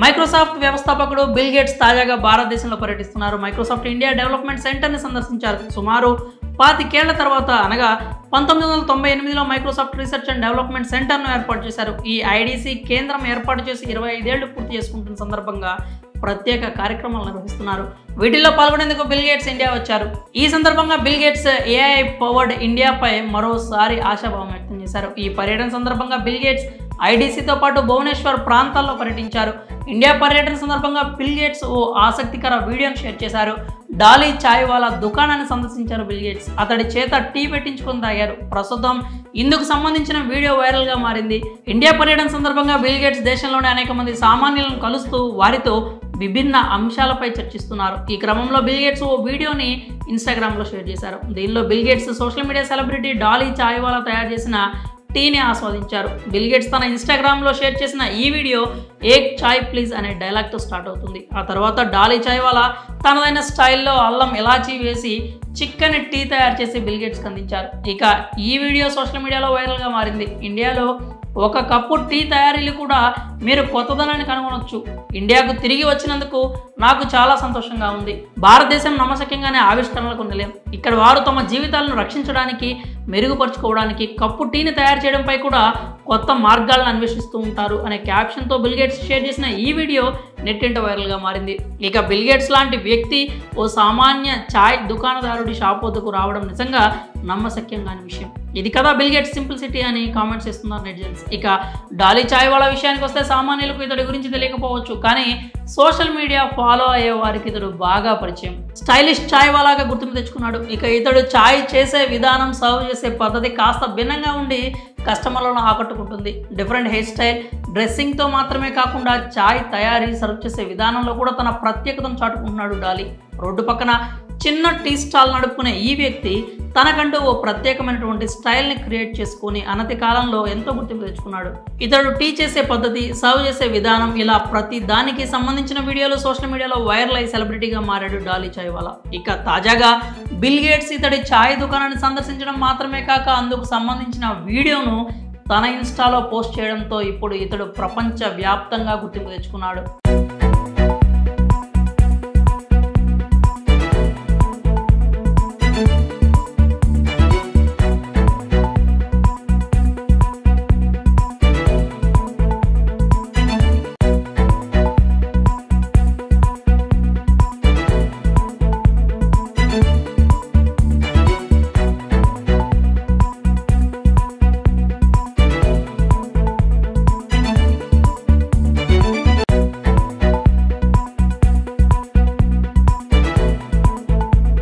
Microsoft వ్యవస్థాపకుడు bill gates తాజాగా భారతదేశంలో పర్యటిస్తున్నారు. మైక్రోసాఫ్ట్ ఇండియా డెవలప్మెంట్ సెంటర్ని సందర్శించారు. సుమారు 25 ఏళ్ల తర్వాత అనగా 1998లో మైక్రోసాఫ్ట్ రీసెర్చ్ అండ్ డెవలప్మెంట్ సెంటర్ను ఏర్పాటు చేశారు. ఈ ఐడిసి కేంద్రం ఏర్పాటు చేసి 25 ఏళ్లు పూర్తి చేసుకుంటున్న సందర్భంగా ప్రత్యేక కార్యక్రమాలు నిర్వహిస్తున్నారు. వీటిల్లో పాల్గొనేందుకు బిల్ గేట్స్ ఇండియా వచ్చారు. ఈ సందర్భంగా బిల్ గేట్స్ ఏఐ పవర్డ్ ఇండియాపై మరోసారి ఆశాభావం వ్యక్తం చేశారు. ఈ పర్యటన సందర్భంగా బిల్ గేట్స్ ఐడిసితో పాటు భువనేశ్వర్ ప్రాంతాల్లో పర్యటించారు. ఇండియా పర్యటన సందర్భంగా బిల్ గేట్స్ ఓ ఆసక్తికర వీడియోను షేర్ చేశారు. డాలీ చాయ్ వాలా దుకాణాన్ని సందర్శించారు బిల్ గేట్స్. అతడి చేత టీ పెట్టించుకొని తాగారు. ప్రస్తుతం ఇందుకు సంబంధించిన వీడియో వైరల్గా మారింది. ఇండియా పర్యటన సందర్భంగా బిల్ గేట్స్ దేశంలోని అనేక మంది సామాన్యులను కలుస్తూ వారితో విభిన్న అంశాలపై చర్చిస్తున్నారు. ఈ క్రమంలో బిల్ గేట్స్ ఓ వీడియోని ఇన్స్టాగ్రామ్లో షేర్ చేశారు. దీనిలో Bill Gates social media celebrity Dolly Chai Wala తయారు చేసిన టీని ఆస్వాదించారు. బిల్ గేట్స్ తన ఇన్స్టాగ్రామ్లో షేర్ చేసిన ఈ వీడియో ఏక్ చాయ్ ప్లీజ్ అనే డైలాగ్తో స్టార్ట్ అవుతుంది. ఆ తర్వాత డాలీ చాయ్ వాలా తనదైన స్టైల్లో అల్లం ఇలాచీ వేసి చిక్కని టీ తయారు చేసి బిల్ గేట్స్కి అందించారు. ఇక ఈ వీడియో సోషల్ మీడియాలో వైరల్గా మారింది. ఇండియాలో ఒక కప్పు టీ తయారీలు కూడా మీరు కొత్తదనాన్ని కనుగొనవచ్చు. ఇండియాకు తిరిగి వచ్చినందుకు నాకు చాలా సంతోషంగా ఉంది. భారతదేశం నమ్మశక్యంగానే ఆవిష్కరణలకు నిలయం. ఇక్కడ వారు తమ జీవితాలను రక్షించడానికి, మెరుగుపరుచుకోవడానికి కప్పు టీని తయారు చేయడంపై కూడా కొత్త మార్గాలను అన్వేషిస్తూ ఉంటారు అనే క్యాప్షన్తో బిల్ గేట్స్ షేర్ చేసిన ఈ వీడియో నెట్టింట వైరల్గా మారింది. ఇక బిల్ గేట్స్ లాంటి వ్యక్తి ఓ సామాన్య ఛాయ్ దుకాణదారుడి షాప్ వద్దకు రావడం నిజంగా నమ్మశక్యం కాని విషయం. ఇది కదా బిల్ గేట్స్ సింప్లిసిటీ అని కామెంట్స్ చేస్తున్నారు నెటిజన్స్. ఇక డాలీ చాయ్ వాలా విషయానికి వస్తే సామాన్యులకు ఇతడి గురించి తెలియకపోవచ్చు, కానీ సోషల్ మీడియా ఫాలో అయ్యే వారికి ఇతడు బాగా పరిచయం. స్టైలిష్ చాయ్ వాలాగా గుర్తింపు తెచ్చుకున్నాడు. ఇక ఇతడు చాయ్ చేసే విధానం, సర్వ్ చేసే పద్ధతి కాస్త భిన్నంగా ఉండి కస్టమర్లను ఆకట్టుకుంటుంది. డిఫరెంట్ హెయిర్ స్టైల్, డ్రెస్సింగ్తో మాత్రమే కాకుండా చాయ్ తయారీ, సర్వ్ చేసే విధానంలో కూడా తన ప్రత్యేకతను చాటుకుంటున్నాడు డాలీ. రోడ్డు పక్కన చిన్న టీ స్టాల్ నడుపుకునే ఈ వ్యక్తి తనకంటూ ఓ ప్రత్యేకమైనటువంటి స్టైల్ని క్రియేట్ చేసుకుని అనతి కాలంలో ఎంతో గుర్తింపు తెచ్చుకున్నాడు. ఇతడు టీ చేసే పద్ధతి, సర్వ్ చేసే విధానం, ఇలా ప్రతి దానికి సంబంధించిన వీడియోలు సోషల్ మీడియాలో వైరల్ అయ్యి సెలబ్రిటీగా మారాడు డాలీ చాయ్ వాలా. ఇక తాజాగా బిల్ గేట్స్ ఇతడి ఛాయ్ దుకాణాన్ని సందర్శించడం మాత్రమే కాక అందుకు సంబంధించిన వీడియోను తన ఇన్స్టాలో పోస్ట్ చేయడంతో ఇప్పుడు ఇతడు ప్రపంచ వ్యాప్తంగా గుర్తింపు తెచ్చుకున్నాడు.